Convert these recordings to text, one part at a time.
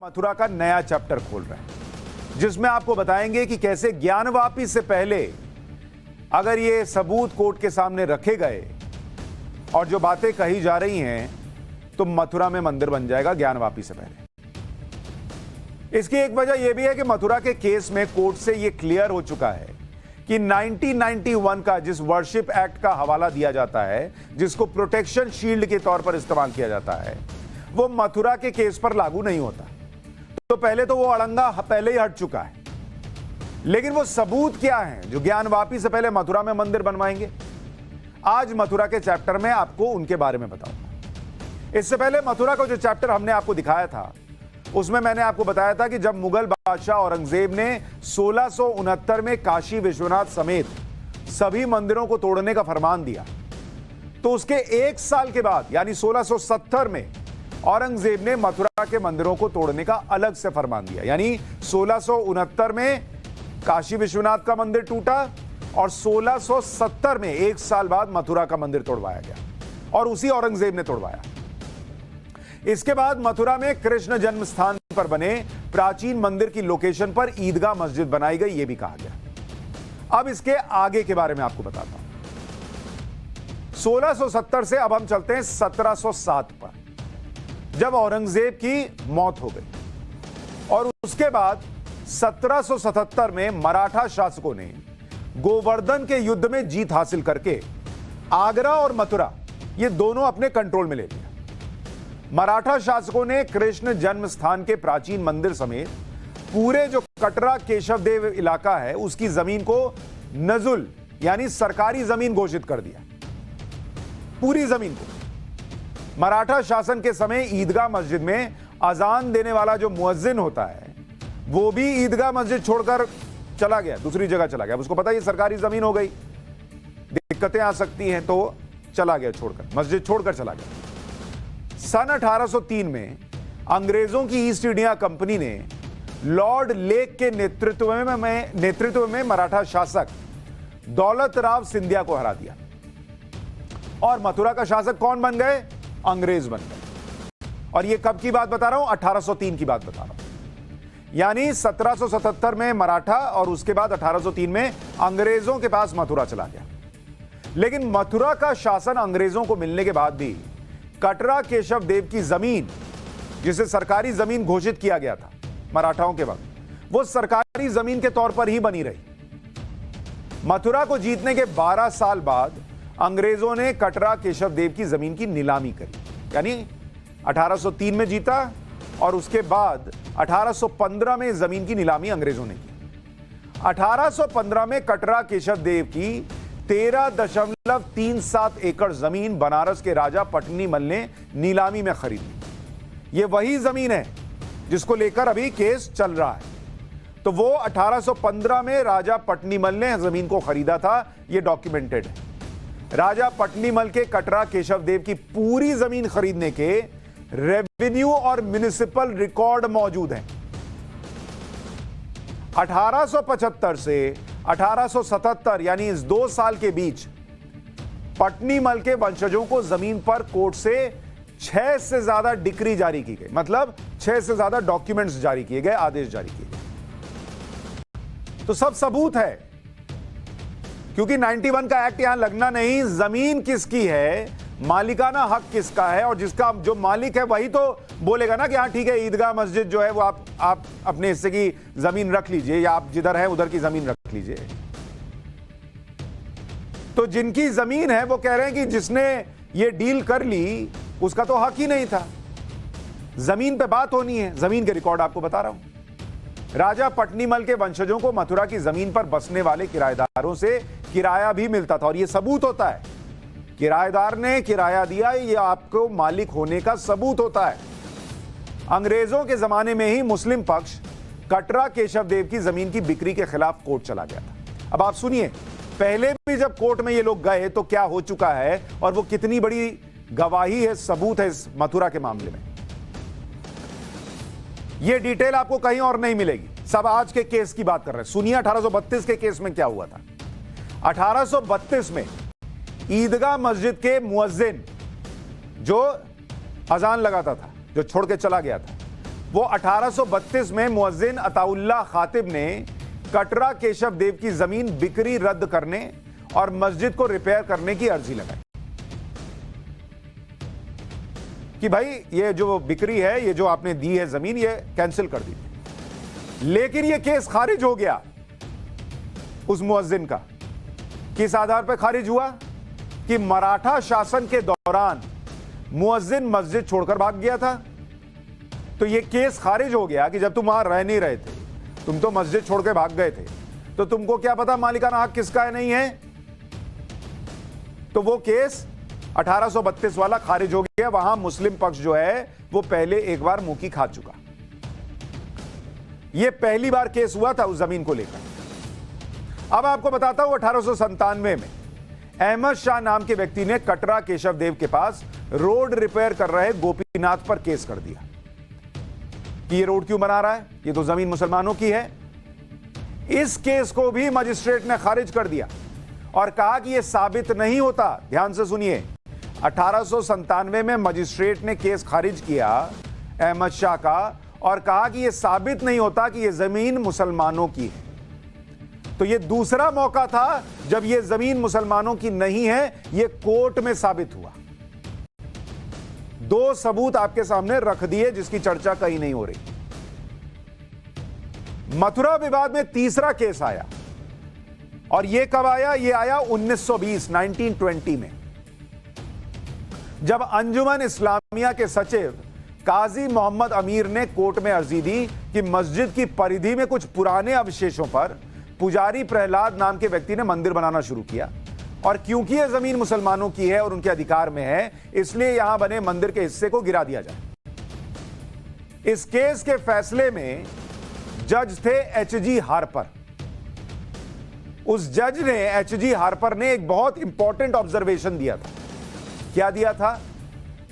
मथुरा का नया चैप्टर खोल रहे हैं जिसमें आपको बताएंगे कि कैसे ज्ञान वापी से पहले अगर ये सबूत कोर्ट के सामने रखे गए और जो बातें कही जा रही हैं तो मथुरा में मंदिर बन जाएगा ज्ञान वापी से पहले। इसकी एक वजह यह भी है कि मथुरा के केस में कोर्ट से यह क्लियर हो चुका है कि 1991 का जिस वर्शिप एक्ट का हवाला दिया जाता है, जिसको प्रोटेक्शन शील्ड के तौर पर इस्तेमाल किया जाता है, वो मथुरा के केस पर लागू नहीं होता। तो पहले तो वो अड़ंगा पहले ही हट चुका है, लेकिन वो सबूत क्या है जो ज्ञान वापी से पहले मथुरा में मंदिर बनवाएंगे। आज मथुरा के चैप्टर में आपको उनके बारे में बताऊंगा। इससे पहले मथुरा का जो चैप्टर हमने आपको दिखाया था उसमें मैंने आपको बताया था कि जब मुगल बादशाह औरंगजेब ने 1669 में काशी विश्वनाथ समेत सभी मंदिरों को तोड़ने का फरमान दिया, तो उसके एक साल के बाद यानी 1670 में औरंगजेब ने मथुरा के मंदिरों को तोड़ने का अलग से फरमान दिया। यानी 1669 में काशी विश्वनाथ का मंदिर टूटा और 1670 में एक साल बाद मथुरा का मंदिर तोड़वाया गया और उसी औरंगजेब ने तोड़वाया। इसके बाद मथुरा में कृष्ण जन्म स्थान पर बने प्राचीन मंदिर की लोकेशन पर ईदगाह मस्जिद बनाई गई, यह भी कहा गया। अब इसके आगे के बारे में आपको बताता हूं। 1670 से अब हम चलते हैं 1707 पर, जब औरंगजेब की मौत हो गई और उसके बाद 1777 में मराठा शासकों ने गोवर्धन के युद्ध में जीत हासिल करके आगरा और मथुरा ये दोनों अपने कंट्रोल में ले लिया। मराठा शासकों ने कृष्ण जन्म स्थान के प्राचीन मंदिर समेत पूरे जो कटरा केशव देव इलाका है उसकी जमीन को नजुल यानी सरकारी जमीन घोषित कर दिया। पूरी जमीन को मराठा शासन के समय ईदगाह मस्जिद में अजान देने वाला जो मुअज्जिन होता है वो भी ईदगाह मस्जिद छोड़कर चला गया, दूसरी जगह चला गया। उसको पता है ये सरकारी जमीन हो गई, दिक्कतें आ सकती हैं, तो चला गया, छोड़कर मस्जिद छोड़कर चला गया। सन 1803 में अंग्रेजों की ईस्ट इंडिया कंपनी ने लॉर्ड लेक के नेतृत्व में मराठा शासक दौलत राव सिंधिया को हरा दिया और मथुरा का शासक कौन बन गए? अंग्रेज बन गए। और ये कब की बात बता रहा हूं? 1803 की बात बता रहा हूं। यानी 1777 में मराठा और उसके बाद 1803 में अंग्रेजों के पास मथुरा चला गया। लेकिन मथुरा का शासन अंग्रेजों को मिलने के बाद भी कटरा केशव देव की जमीन, जिसे सरकारी जमीन घोषित किया गया था मराठाओं के वक्त, वो सरकारी जमीन के तौर पर ही बनी रही। मथुरा को जीतने के 12 साल बाद अंग्रेजों ने कटरा केशव देव की जमीन की नीलामी करी। यानी 1803 में जीता और उसके बाद 1815 में जमीन की नीलामी अंग्रेजों ने की। 1815 में कटरा केशव देव की 13.37 एकड़ जमीन बनारस के राजा पटनीमल ने नीलामी में खरीदी। यह वही जमीन है जिसको लेकर अभी केस चल रहा है। तो वो 1815 में राजा पटनीमल ने जमीन को खरीदा था, यह डॉक्यूमेंटेड है। राजा पटनीमल के कटरा केशव देव की पूरी जमीन खरीदने के रेवेन्यू और म्युनिसिपल रिकॉर्ड मौजूद हैं। 1875 से 1877 यानी इस 2 साल के बीच पटनीमल के वंशजों को जमीन पर कोर्ट से 6 से ज्यादा डिक्री जारी की गई, मतलब 6 से ज्यादा डॉक्यूमेंट्स जारी किए गए, आदेश जारी किए गए। तो सब सबूत है, क्योंकि 91 का एक्ट यहां लगना नहीं। जमीन किसकी है, मालिकाना हक किसका है, और जिसका जो मालिक है वही तो बोलेगा ना कि हाँ ठीक है, ईदगाह मस्जिद जो है वो आप अपने हिस्से की जमीन रख लीजिए, या आप जिधर है उधर की जमीन रख लीजिए। तो जिनकी जमीन है वो कह रहे हैं कि जिसने ये डील कर ली उसका तो हक ही नहीं था। जमीन पे बात होनी है, जमीन के रिकॉर्ड आपको बता रहा हूं। राजा पटनीमल के वंशजों को मथुरा की जमीन पर बसने वाले किराएदारों से किराया भी मिलता था, और यह सबूत होता है। किराएदार ने किराया दिया, यह आपको मालिक होने का सबूत होता है। अंग्रेजों के जमाने में ही मुस्लिम पक्ष कटरा केशव देव की जमीन की बिक्री के खिलाफ कोर्ट चला गया था। अब आप सुनिए, पहले भी जब कोर्ट में ये लोग गए तो क्या हो चुका है और वो कितनी बड़ी गवाही है, सबूत है इस मथुरा के मामले में। ये डिटेल आपको कहीं और नहीं मिलेगी, सब आज के केस की बात कर रहे हैं। सुनिए 1832 के केस में क्या हुआ था। 1832 में ईदगाह मस्जिद के मुअज्जिन जो अजान लगाता था, जो छोड़ के चला गया था, वो 1832 में मुअज्जिन अताउल्लाह खातिब ने कटरा केशव देव की जमीन बिक्री रद्द करने और मस्जिद को रिपेयर करने की अर्जी लगाई कि भाई ये जो बिक्री है, ये जो आपने दी है जमीन, ये कैंसिल कर दीजिए। लेकिन ये केस खारिज हो गया उस मुअज्जिन का। किस आधार पर खारिज हुआ? कि मराठा शासन के दौरान मुअज्जिन मस्जिद छोड़कर भाग गया था। तो ये केस खारिज हो गया कि जब तुम वहां रह नहीं रहे थे, तुम तो मस्जिद छोड़ के भाग गए थे, तो तुमको क्या पता मालिकाना हक किसका है नहीं है। तो वो केस 1832 वाला खारिज हो गया। वहां मुस्लिम पक्ष जो है वो पहले एक बार मुंह की खा चुका। ये पहली बार केस हुआ था उस जमीन को लेकर। अब आपको बताता हूं 1897 में अहमद शाह नाम के व्यक्ति ने कटरा केशव देव के पास रोड रिपेयर कर रहे गोपीनाथ पर केस कर दिया कि ये रोड क्यों बना रहा है, ये तो जमीन मुसलमानों की है। इस केस को भी मजिस्ट्रेट ने खारिज कर दिया और कहा कि यह साबित नहीं होता। ध्यान से सुनिए, 1897 में मजिस्ट्रेट ने केस खारिज किया अहमद शाह का और कहा कि यह साबित नहीं होता कि यह जमीन मुसलमानों की है। तो यह दूसरा मौका था जब यह जमीन मुसलमानों की नहीं है, यह कोर्ट में साबित हुआ। दो सबूत आपके सामने रख दिए जिसकी चर्चा कहीं नहीं हो रही। मथुरा विवाद में तीसरा केस आया और यह कब आया? यह आया 1920 में, जब अंजुमन इस्लामिया के सचिव काजी मोहम्मद अमीर ने कोर्ट में अर्जी दी कि मस्जिद की परिधि में कुछ पुराने अवशेषों पर पुजारी प्रहलाद नाम के व्यक्ति ने मंदिर बनाना शुरू किया और क्योंकि यह जमीन मुसलमानों की है और उनके अधिकार में है, इसलिए यहां बने मंदिर के हिस्से को गिरा दिया जाए। इस केस के फैसले में जज थे एच.जी. हार्पर। उस जज ने, एच.जी. हार्पर ने एक बहुत इंपॉर्टेंट ऑब्जर्वेशन दिया था। क्या दिया था?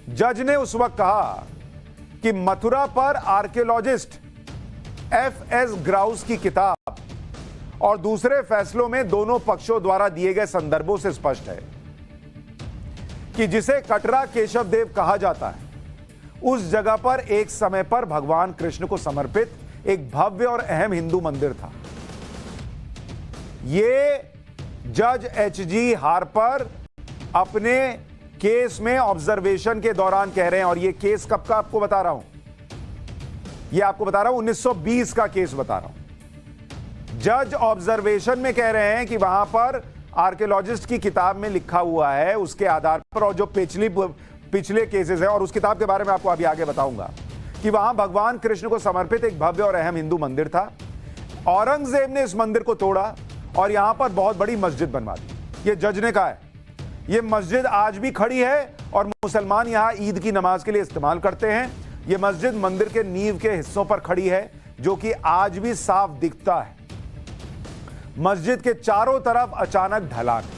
जज ने उस वक्त कहा कि मथुरा पर आर्कियोलॉजिस्ट एफ.एस. ग्राउस की किताब और दूसरे फैसलों में दोनों पक्षों द्वारा दिए गए संदर्भों से स्पष्ट है कि जिसे कटरा केशव देव कहा जाता है, उस जगह पर एक समय पर भगवान कृष्ण को समर्पित एक भव्य और अहम हिंदू मंदिर था। यह जज एच.जी. हार्पर अपने केस में ऑब्जर्वेशन के दौरान कह रहे हैं। और यह केस कब का आपको बता रहा हूं? यह आपको बता रहा हूं 1920 का केस बता रहा हूं। जज ऑब्जर्वेशन में कह रहे हैं कि वहां पर आर्कियोलॉजिस्ट की किताब में लिखा हुआ है, उसके आधार पर, और जो पिछले केसेस हैं और उस किताब के बारे में आपको अभी आगे बताऊंगा, कि वहां भगवान कृष्ण को समर्पित एक भव्य और अहम हिंदू मंदिर था। औरंगजेब ने इस मंदिर को तोड़ा और यहां पर बहुत बड़ी मस्जिद बनवा दी। यह जज ने कहा है। यह मस्जिद आज भी खड़ी है और मुसलमान यहां ईद की नमाज के लिए इस्तेमाल करते हैं। यह मस्जिद मंदिर के नींव के हिस्सों पर खड़ी है जो कि आज भी साफ दिखता है। मस्जिद के चारों तरफ अचानक ढलान है।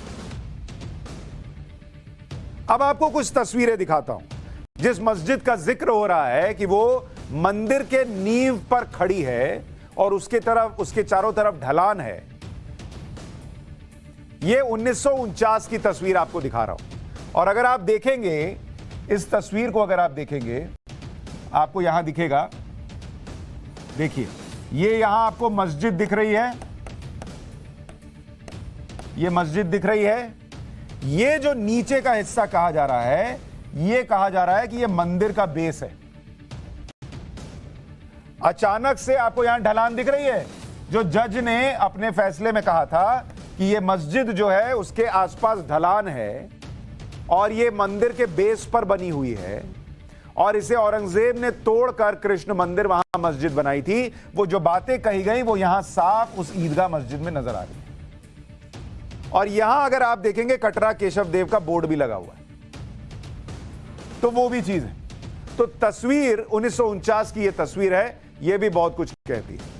अब आपको कुछ तस्वीरें दिखाता हूं जिस मस्जिद का जिक्र हो रहा है कि वो मंदिर के नींव पर खड़ी है और उसके चारों तरफ ढलान है। ये 1949 की तस्वीर आपको दिखा रहा हूं। और अगर आप देखेंगे इस तस्वीर को, अगर आप देखेंगे, आपको यहां दिखेगा, देखिए, ये यहां आपको मस्जिद दिख रही है, ये मस्जिद दिख रही है। ये जो नीचे का हिस्सा कहा जा रहा है, ये कहा जा रहा है कि ये मंदिर का बेस है। अचानक से आपको यहां ढलान दिख रही है। जो जज ने अपने फैसले में कहा था कि ये मस्जिद जो है उसके आसपास ढलान है और ये मंदिर के बेस पर बनी हुई है और इसे औरंगजेब ने तोड़कर कृष्ण मंदिर वहां मस्जिद बनाई थी। वो जो बातें कही गई वो यहां साफ उस ईदगाह मस्जिद में नजर आ रही है। और यहां अगर आप देखेंगे कटरा केशव देव का बोर्ड भी लगा हुआ है, तो वो भी चीज है। तो तस्वीर 1949 की ये तस्वीर है, ये भी बहुत कुछ कहती है।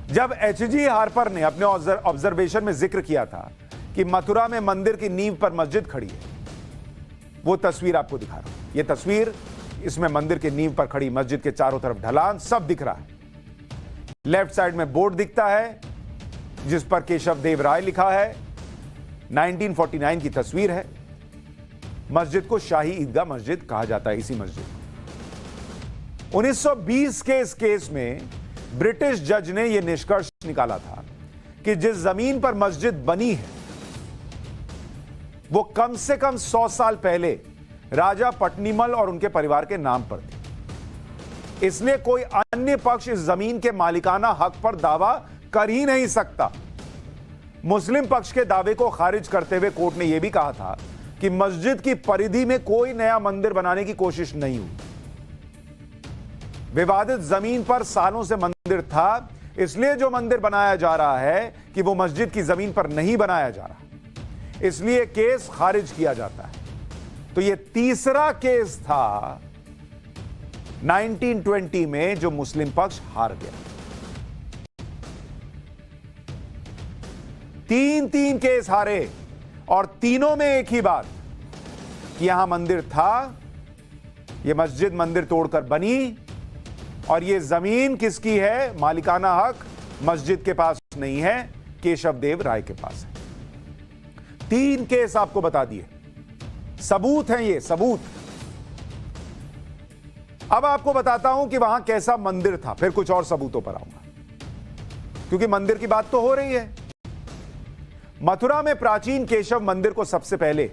जब एच.जी. हार्पर ने अपने ऑब्जर्वेशन में जिक्र किया था कि मथुरा में मंदिर की नींव पर मस्जिद खड़ी है, वो तस्वीर आपको दिखा रहा हूं। ये तस्वीर, इसमें मंदिर की नींव पर खड़ी मस्जिद के चारों तरफ ढलान सब दिख रहा है। लेफ्ट साइड में बोर्ड दिखता है जिस पर केशव देव राय लिखा है। 1949 की तस्वीर है। मस्जिद को शाही ईदगाह मस्जिद कहा जाता है। इसी मस्जिद 1920 के इस केस में ब्रिटिश जज ने यह निष्कर्ष निकाला था कि जिस जमीन पर मस्जिद बनी है वो कम से कम 100 साल पहले राजा पट्टिमल और उनके परिवार के नाम पर थी। इसलिए कोई अन्य पक्ष इस जमीन के मालिकाना हक पर दावा कर ही नहीं सकता। मुस्लिम पक्ष के दावे को खारिज करते हुए कोर्ट ने यह भी कहा था कि मस्जिद की परिधि में कोई नया मंदिर बनाने की कोशिश नहीं हुई। विवादित जमीन पर सालों से मंदिर था, इसलिए जो मंदिर बनाया जा रहा है कि वो मस्जिद की जमीन पर नहीं बनाया जा रहा, इसलिए केस खारिज किया जाता है। तो ये तीसरा केस था 1920 में जो मुस्लिम पक्ष हार गया। तीन केस हारे और तीनों में एक ही बात कि यहां मंदिर था, यह मस्जिद मंदिर तोड़कर बनी और यह जमीन किसकी है, मालिकाना हक मस्जिद के पास नहीं है, केशव देव राय के पास है। 3 केस आपको बता दिए, सबूत हैं ये सबूत। अब आपको बताता हूं कि वहां कैसा मंदिर था, फिर कुछ और सबूतों पर आऊंगा, क्योंकि मंदिर की बात तो हो रही है। मथुरा में प्राचीन केशव मंदिर को सबसे पहले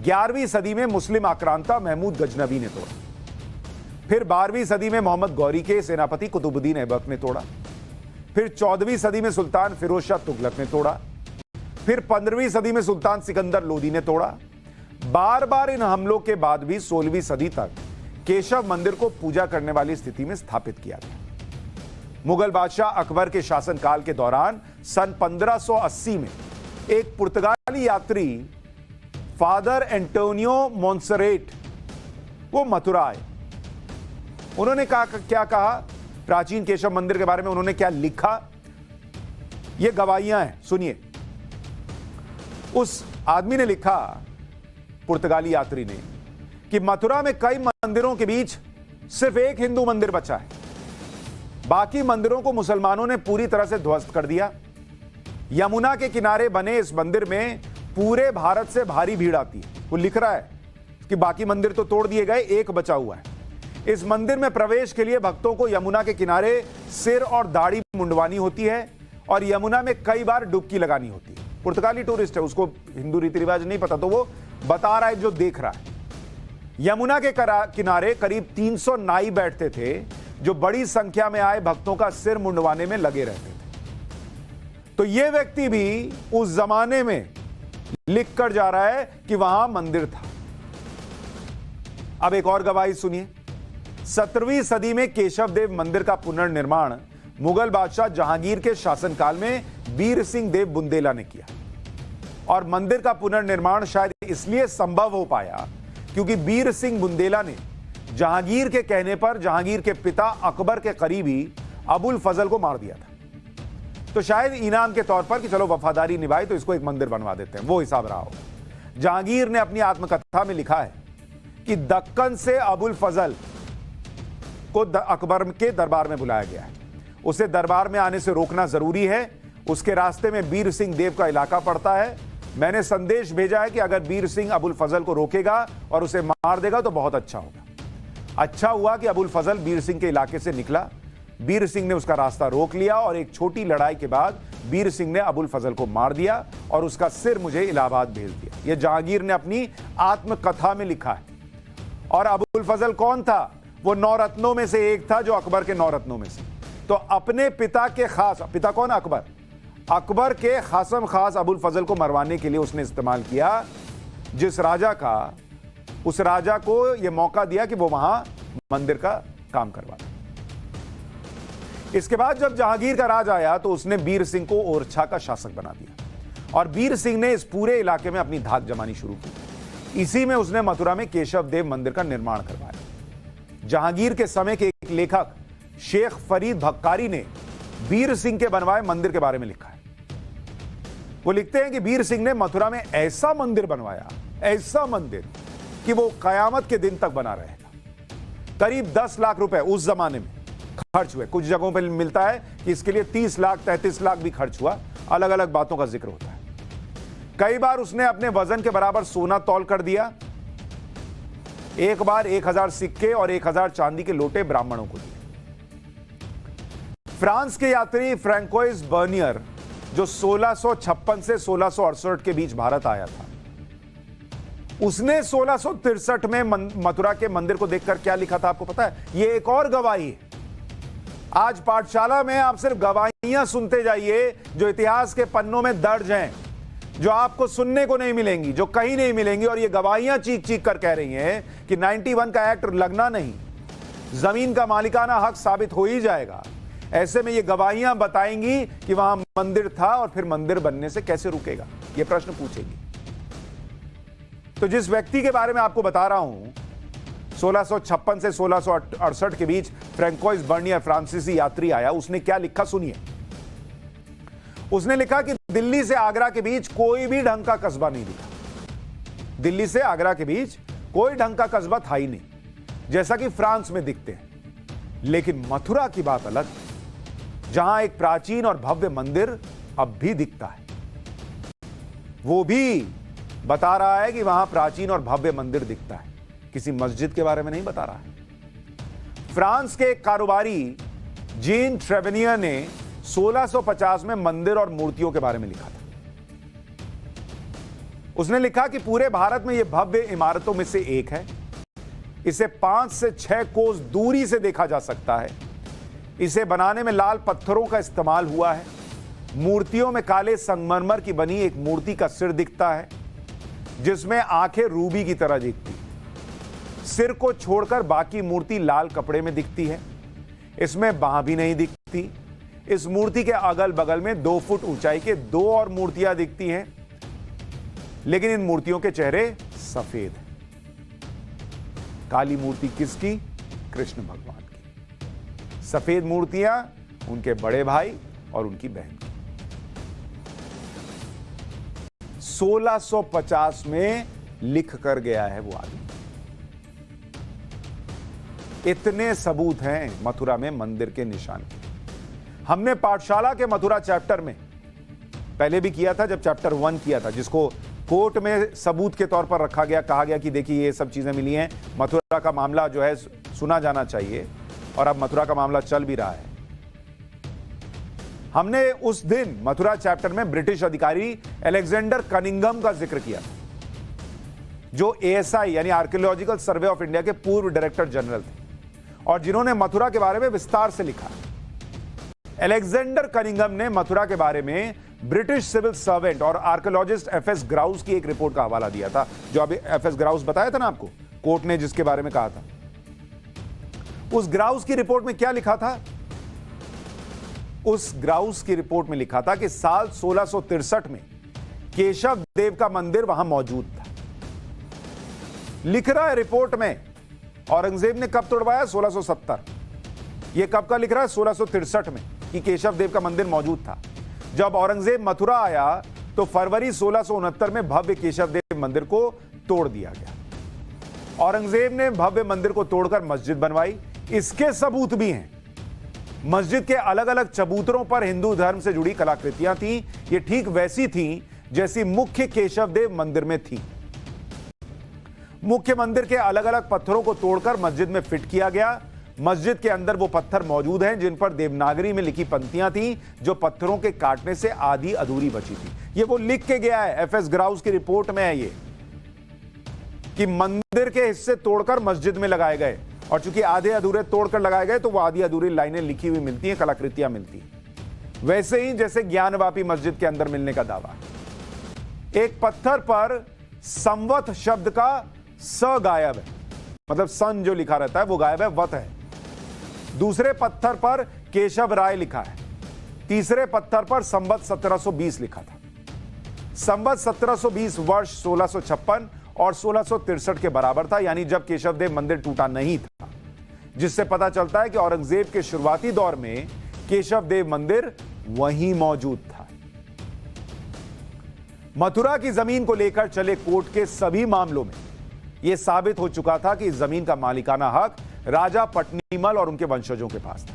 11वीं सदी में मुस्लिम आक्रांता महमूद गजनवी ने तोड़ा। फिर 12वीं सदी में मोहम्मद गौरी के सेनापति कुतुबुद्दीन ऐबक ने तोड़ा। फिर 14वीं सदी में सुल्तान फिरोज शाह तुगलक ने तोड़ा। फिर 15वीं सदी में सुल्तान सिकंदर लोदी ने तोड़ा। बार बार इन हमलों के बाद भी 16वीं सदी तक केशव मंदिर को पूजा करने वाली स्थिति में स्थापित किया गया। मुगल बादशाह अकबर के शासनकाल के दौरान सन 1580 में एक पुर्तगाली यात्री फादर एंटोनियो मोन्सेरेट वो मथुरा आए। उन्होंने क्या कहा प्राचीन केशव मंदिर के बारे में, उन्होंने क्या लिखा, ये गवाहियां हैं, सुनिए। उस आदमी ने लिखा, पुर्तगाली यात्री ने, कि मथुरा में कई मंदिरों के बीच सिर्फ एक हिंदू मंदिर बचा है, बाकी मंदिरों को मुसलमानों ने पूरी तरह से ध्वस्त कर दिया। यमुना के किनारे बने इस मंदिर में पूरे भारत से भारी भीड़ आती है। वो लिख रहा है कि बाकी मंदिर तो तोड़ दिए गए, एक बचा हुआ है। इस मंदिर में प्रवेश के लिए भक्तों को यमुना के किनारे सिर और दाढ़ी मुंडवानी होती है और यमुना में कई बार डुबकी लगानी होती है। पुर्तगाली टूरिस्ट है, उसको हिंदू रीति रिवाज नहीं पता, तो वो बता रहा है जो देख रहा है। यमुना के किनारे करीब 300 नाई बैठते थे जो बड़ी संख्या में आए भक्तों का सिर मुंडवाने में लगे रहते थे। तो यह व्यक्ति भी उस जमाने में लिख कर जा रहा है कि वहां मंदिर था। अब एक और गवाही सुनिए। 17वीं सदी में केशव देव मंदिर का पुनर्निर्माण मुगल बादशाह जहांगीर के शासनकाल में बीर सिंह देव बुंदेला ने किया और मंदिर का पुनर्निर्माण शायद इसलिए संभव हो पाया क्योंकि बीर सिंह बुंदेला ने जहांगीर के कहने पर जहांगीर के पिता अकबर के करीबी अबुल फजल को मार दिया था। तो शायद इनाम के तौर पर कि चलो वफादारी निभाई तो इसको एक मंदिर बनवा देते हैं, वो हिसाब रहा होगा। जहांगीर ने अपनी आत्मकथा में लिखा है कि दक्कन से अबुल फजल को अकबर के दरबार में बुलाया गया है, उसे दरबार में आने से रोकना जरूरी है। उसके रास्ते में बीर सिंह देव का इलाका पड़ता है। मैंने संदेश भेजा है कि अगर बीर सिंह अबुल फजल को रोकेगा और उसे मार देगा तो बहुत अच्छा होगा। अच्छा हुआ कि अबुल फजल बीर सिंह के इलाके से निकला। बीर सिंह ने उसका रास्ता रोक लिया और एक छोटी लड़ाई के बाद बीर सिंह ने अबुल फजल को मार दिया और उसका सिर मुझे इलाहाबाद भेज दिया। यह जहांगीर ने अपनी आत्मकथा में लिखा है। और अबुल फजल कौन था? वो 9 रत्नों में से एक था, जो अकबर के 9 रत्नों में से। तो अपने पिता के खास, पिता कौन? अकबर। अकबर के खासम खास अबुल फजल को मरवाने के लिए उसने इस्तेमाल किया। जिस राजा का, उस राजा को यह मौका दिया कि वो वहां मंदिर का काम करवा दे। इसके बाद जब जहांगीर का राज आया तो उसने बीर सिंह को ओरछा का शासक बना दिया और बीर सिंह ने इस पूरे इलाके में अपनी धाक जमानी शुरू की। इसी में उसने मथुरा में केशव देव मंदिर का निर्माण करवाया। जहांगीर के समय के एक लेखक शेख फरीद भक्कारी ने बीर सिंह के बनवाए मंदिर के बारे में लिखा है। वो लिखते हैं कि बीर सिंह ने मथुरा में ऐसा मंदिर बनवाया, ऐसा मंदिर कि वो कयामत के दिन तक बना रहेगा। करीब 10 लाख रुपए उस जमाने में खर्च हुए। कुछ जगहों पर मिलता है कि इसके लिए 30 लाख 33 लाख भी खर्च हुआ। अलग अलग बातों का जिक्र होता है। कई बार उसने अपने वजन के बराबर सोना तौल कर दिया एक बार 1000 सिक्के और 1000 चांदी के लोटे ब्राह्मणों को दिए। फ्रांस के यात्री फ्रैंकोइस बर्नियर जो 1656 से 1668 के बीच भारत आया था, उसने 1663 में मथुरा के मंदिर को देखकर क्या लिखा था आपको पता है? यह एक और गवाही है। आज पाठशाला में आप सिर्फ गवाहियां सुनते जाइए जो इतिहास के पन्नों में दर्ज हैं, जो आपको सुनने को नहीं मिलेंगी, जो कहीं नहीं मिलेंगी। और ये गवाहियां चीख चीख कर कह रही हैं कि 91 का एक्ट लगना नहीं, जमीन का मालिकाना हक साबित हो ही जाएगा। ऐसे में ये गवाहियां बताएंगी कि वहां मंदिर था और फिर मंदिर बनने से कैसे रुकेगा, ये प्रश्न पूछेगी। तो जिस व्यक्ति के बारे में आपको बता रहा हूं, 1656 से 1668 के बीच फ्रैंकोइस बर्नियर फ्रांसीसी यात्री आया, उसने क्या लिखा सुनिए। उसने लिखा कि दिल्ली से आगरा के बीच कोई भी ढंग का कस्बा नहीं दिखा। दिल्ली से आगरा के बीच कोई ढंग का कस्बा था ही नहीं, जैसा कि फ्रांस में दिखते हैं। लेकिन मथुरा की बात अलग, जहां एक प्राचीन और भव्य मंदिर अब भी दिखता है। वो भी बता रहा है कि वहां प्राचीन और भव्य मंदिर दिखता है, किसी मस्जिद के बारे में नहीं बता रहा है। फ्रांस के एक कारोबारी जीन ट्रेवेनियर ने 1650 में मंदिर और मूर्तियों के बारे में लिखा था। उसने लिखा कि पूरे भारत में यह भव्य इमारतों में से एक है। इसे 5 से 6 कोस दूरी से देखा जा सकता है। इसे बनाने में लाल पत्थरों का इस्तेमाल हुआ है। मूर्तियों में काले संगमरमर की बनी एक मूर्ति का सिर दिखता है, जिसमें आंखें रूबी की तरह दिखती। सिर को छोड़कर बाकी मूर्ति लाल कपड़े में दिखती है। इसमें बांह भी नहीं दिखती। इस मूर्ति के अगल बगल में 2 फुट ऊंचाई के 2 और मूर्तियां दिखती हैं, लेकिन इन मूर्तियों के चेहरे सफेद हैं। काली मूर्ति किसकी? कृष्ण भगवान की। सफेद मूर्तियां उनके बड़े भाई और उनकी बहन की। 1650 में लिख कर गया है वो आदमी। इतने सबूत हैं मथुरा में मंदिर के निशान के। हमने पाठशाला के मथुरा चैप्टर में पहले भी किया था, जब चैप्टर 1 किया था, जिसको कोर्ट में सबूत के तौर पर रखा गया, कहा गया कि देखिए ये सब चीजें मिली हैं, मथुरा का मामला जो है सुना जाना चाहिए, और अब मथुरा का मामला चल भी रहा है। हमने उस दिन मथुरा चैप्टर में ब्रिटिश अधिकारी अलेक्जेंडर कनिंघम का जिक्र किया, जो एएसआई यानी आर्कियोलॉजिकल सर्वे ऑफ इंडिया के पूर्व डायरेक्टर जनरल थे और जिन्होंने मथुरा के बारे में विस्तार से लिखा। अलेक्जेंडर कनिंघम ने मथुरा के बारे में ब्रिटिश सिविल सर्वेंट और आर्कियोलॉजिस्ट एफएस ग्राउस की एक रिपोर्ट का हवाला दिया था, जो अभी एफएस ग्राउस बताया था ना आपको, कोर्ट ने जिसके बारे में कहा था। उस ग्राउस की रिपोर्ट में क्या लिखा था? उस ग्राउस की रिपोर्ट में लिखा था कि साल 1663 में केशव देव का मंदिर वहां मौजूद था। लिख रहा है रिपोर्ट में औरंगजेब ने कब तोड़वाया? 1670। यह कब का लिख रहा है? 1663 में, कि केशव देव का मंदिर मौजूद था। जब औरंगजेब मथुरा आया तो फरवरी 1669 में भव्य केशव देव मंदिर को तोड़ दिया गया। औरंगजेब ने भव्य मंदिर को तोड़कर मस्जिद बनवाई। इसके सबूत भी हैं। मस्जिद के अलग अलग चबूतरों पर हिंदू धर्म से जुड़ी कलाकृतियां थीं। ये ठीक वैसी थीं जैसी मुख्य केशव देव मंदिर में थी। मुख्य मंदिर के अलग अलग पत्थरों को तोड़कर मस्जिद में फिट किया गया। मस्जिद के अंदर वो पत्थर मौजूद हैं जिन पर देवनागरी में लिखी पंक्तियां थीं, जो पत्थरों के काटने से आधी अधूरी बची थी। ये वो लिख के गया है, एफएस ग्राउस की रिपोर्ट में है ये, कि मंदिर के हिस्से तोड़कर मस्जिद में लगाए गए, और चूंकि आधे अधूरे तोड़कर लगाए गए तो वो आधी अधूरी लाइनें लिखी हुई मिलती हैं, कलाकृतियां मिलती हैं, वैसे ही जैसे ज्ञानवापी मस्जिद के अंदर मिलने का दावा। एक पत्थर पर संवत शब्द का स गायब है, मतलब सन जो लिखा रहता है वो गायब है, वत है। दूसरे पत्थर पर केशव राय लिखा है। तीसरे पत्थर पर संवत 1720 लिखा था। संवत 1720 वर्ष 1656 और 1663 के बराबर था, यानी जब केशव देव मंदिर टूटा नहीं था, जिससे पता चलता है कि औरंगजेब के शुरुआती दौर में केशव देव मंदिर वहीं मौजूद था। मथुरा की जमीन को लेकर चले कोर्ट के सभी मामलों में यह साबित हो चुका था कि इस जमीन का मालिकाना हक राजा पट्नीमल और उनके वंशजों के पास था,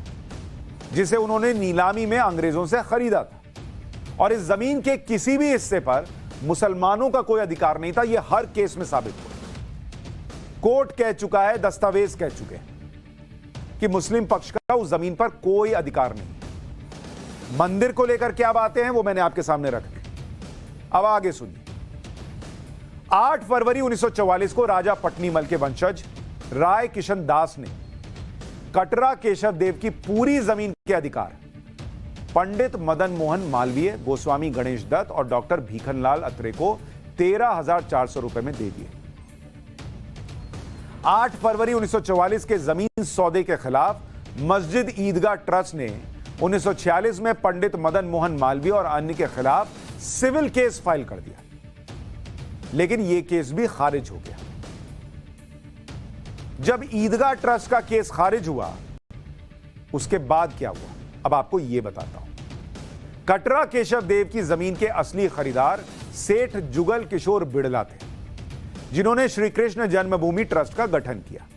जिसे उन्होंने नीलामी में अंग्रेजों से खरीदा था, और इस जमीन के किसी भी हिस्से पर मुसलमानों का कोई अधिकार नहीं था। यह हर केस में साबित हुआ। कोर्ट कह चुका है, दस्तावेज कह चुके हैं कि मुस्लिम पक्ष का उस जमीन पर कोई अधिकार नहीं। मंदिर को लेकर क्या बातें हैं वो मैंने आपके सामने रख दी। अब आगे सुनिए। 8 फरवरी 1944 को राजा पटनीमल के वंशज राय किशन दास ने कटरा केशव देव की पूरी जमीन के अधिकार पंडित मदन मोहन मालवीय, गोस्वामी गणेश दत्त और डॉक्टर भीखनलाल अत्रे को 13,400 रुपए में दे दिए। 8 फरवरी 1944 के जमीन सौदे के खिलाफ मस्जिद ईदगाह ट्रस्ट ने 1946 में पंडित मदन मोहन मालवीय और अन्य के खिलाफ सिविल केस फाइल कर दिया, लेकिन यह केस भी खारिज हो गया। जब ईदगाह ट्रस्ट का केस खारिज हुआ, उसके बाद क्या हुआ अब आपको यह बताता हूं। कटरा केशव देव की जमीन के असली खरीदार सेठ जुगल किशोर बिड़ला थे, जिन्होंने श्री कृष्ण जन्मभूमि ट्रस्ट का गठन किया।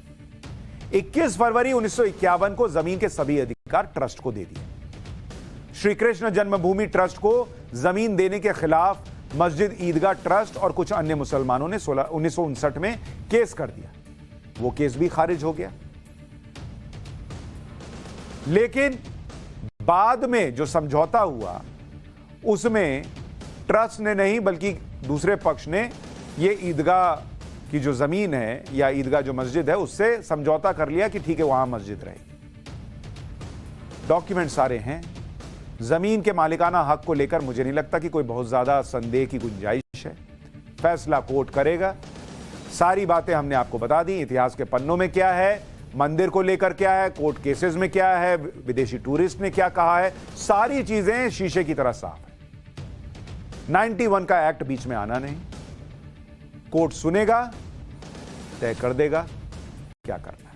21 फरवरी 1951 को जमीन के सभी अधिकार ट्रस्ट को दे दिए। श्री कृष्ण जन्मभूमि ट्रस्ट को जमीन देने के खिलाफ मस्जिद ईदगाह ट्रस्ट और कुछ अन्य मुसलमानों ने 1959 में केस कर दिया। वो केस भी खारिज हो गया। लेकिन बाद में जो समझौता हुआ उसमें ट्रस्ट ने नहीं बल्कि दूसरे पक्ष ने ये ईदगाह की जो जमीन है या ईदगाह जो मस्जिद है उससे समझौता कर लिया कि ठीक है वहां मस्जिद रहेगी। डॉक्यूमेंट सारे हैं। जमीन के मालिकाना हक को लेकर मुझे नहीं लगता कि कोई बहुत ज्यादा संदेह की गुंजाइश है। फैसला कोर्ट करेगा। सारी बातें हमने आपको बता दी। इतिहास के पन्नों में क्या है, मंदिर को लेकर क्या है, कोर्ट केसेस में क्या है, विदेशी टूरिस्ट ने क्या कहा है, सारी चीजें शीशे की तरह साफ है। 91 का एक्ट बीच में आना नहीं। कोर्ट सुनेगा, तय कर देगा क्या करना है।